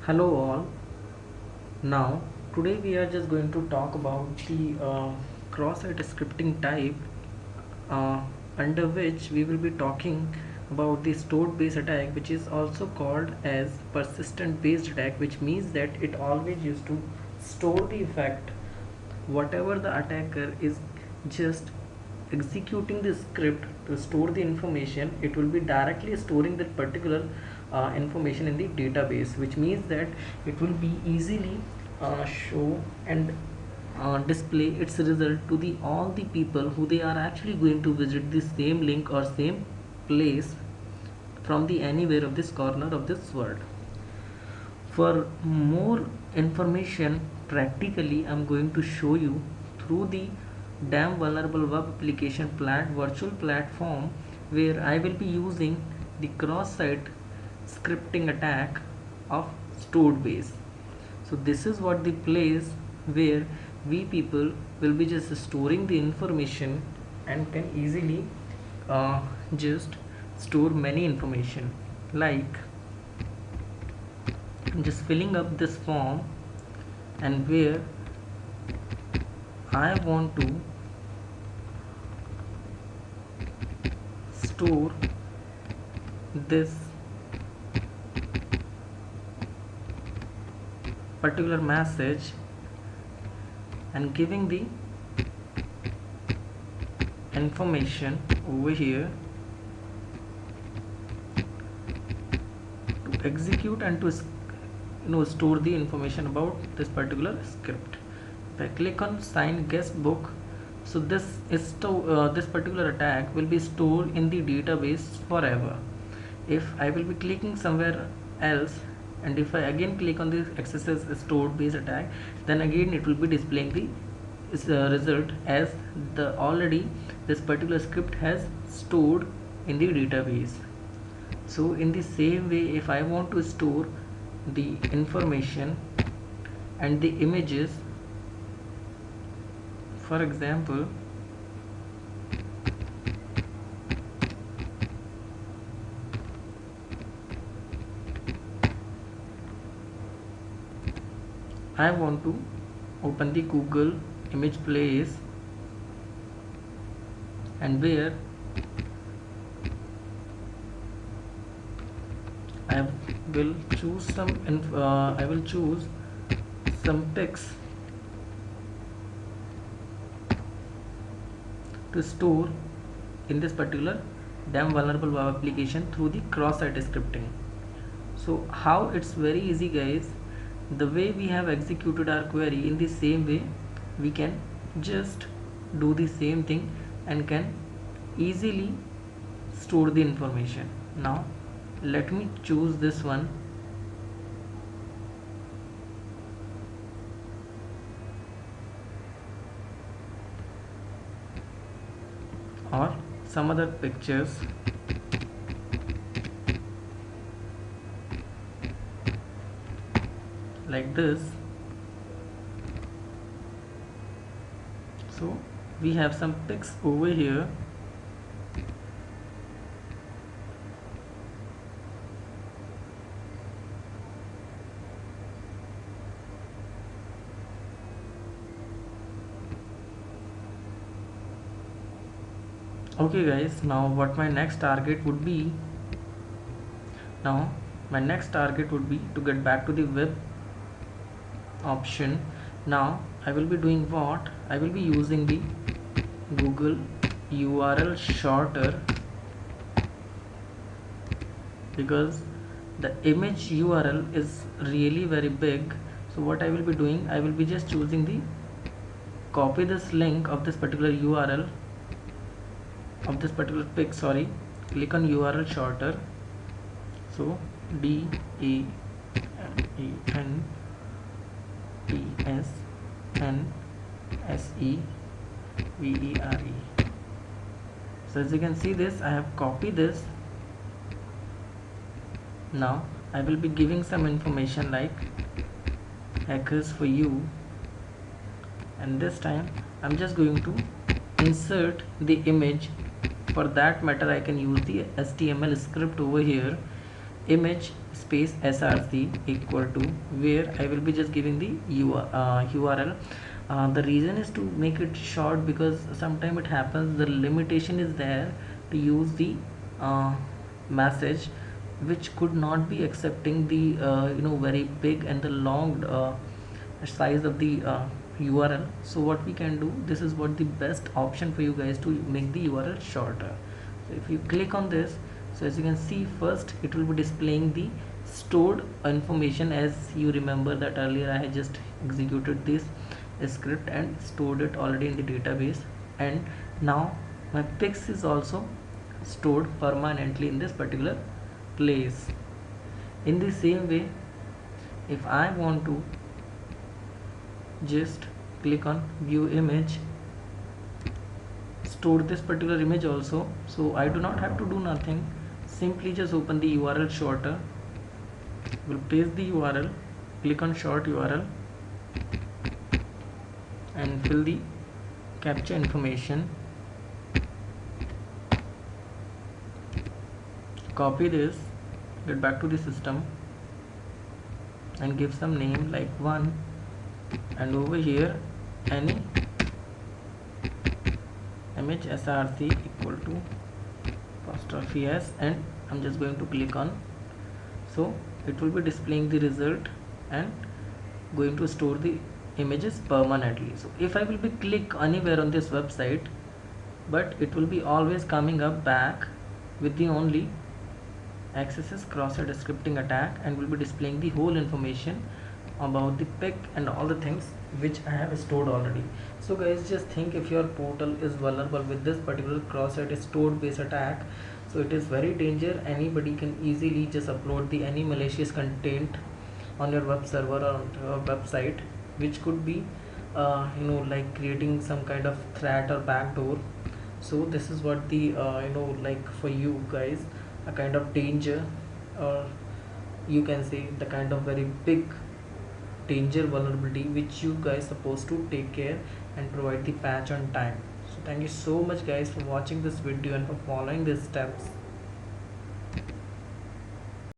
Hello all. Now today we are just going to talk about the cross-site scripting type, uh, under which we will be talking about the stored base attack, which is also called as persistent based attack, which means that it always used to store the effect whatever the attacker is just executing the script to store the information. It will be directly storing that particular information in the database, which means that it will be easily show and display its result to the all the people who they are actually going to visit the same link or same place from the anywhere of this corner of this world. For more information, practically I'm going to show you through the damn vulnerable web application virtual platform, where I will be using the cross-site scripting attack of stored base. So this is what the place where we people will be just storing the information and can easily just store many information, like I'm just filling up this form, and where I want to store this particular message and giving the information over here to execute and to store the information about this particular script. If I click on sign guest book, so this particular attack will be stored in the database forever. If I will be clicking somewhere else, and if I again click on this accesses stored base attack, then again it will be displaying the result as the already this particular script has stored in the database. So in the same way, if I want to store the information and the images, for example, I want to open the Google image place, and where I will choose some pics to store in this particular damn vulnerable web application through the cross-site scripting. So how it's very easy, guys. The way we have executed our query, in the same way we can just do the same thing and can easily store the information. Now let me choose this one, or some other pictures, like this. So we have some pics over here. Okay guys, now what my next target would be, to get back to the web option. Now I will be doing what? I will be using the Google URL shorter, because the image URL is really very big. So what I will be doing, I will be just choosing the copy this link of this particular URL of this particular pic, click on URL shorter. So DENTSNSEVERE. So as you can see, this I have copied this. Now I will be giving some information like hackers for you, and this time I'm just going to insert the image. For that matter, I can use the HTML script over here, image space src equal to, where I will be just giving the URL. The reason is to make it short, because sometimes it happens the limitation is there to use the uh, message which could not be accepting the very big and the long size of the URL. So what we can do, this is what the best option for you guys to make the URL shorter. So if you click on this, so as you can see, first it will be displaying the stored information. As you remember that earlier I had just executed this script and stored it already in the database, and now my pics is also stored permanently in this particular place. In the same way, if I want to just click on view image, store this particular image also, so I do not have to do nothing, simply just open the URL shorter, will paste the URL, click on short URL and fill the captcha information, copy this, get back to the system and give some name like 1, and over here any image src equal to apostrophe s, and I'm just going to click on, so it will be displaying the result and going to store the images permanently. So if I will be click anywhere on this website, but it will be always coming up back with the only accesses cross-site scripting attack, and will be displaying the whole information about the pic and all the things which I have stored already. So guys, just think, if your portal is vulnerable with this particular cross-site stored based attack, so it is very dangerous. Anybody can easily just upload the any malicious content on your web server or on your website, which could be like creating some kind of threat or backdoor. So this is what the like for you guys, a kind of danger, or you can say the kind of very big danger vulnerability which you guys supposed to take care and provide the patch on time. So thank you so much guys for watching this video and for following these steps.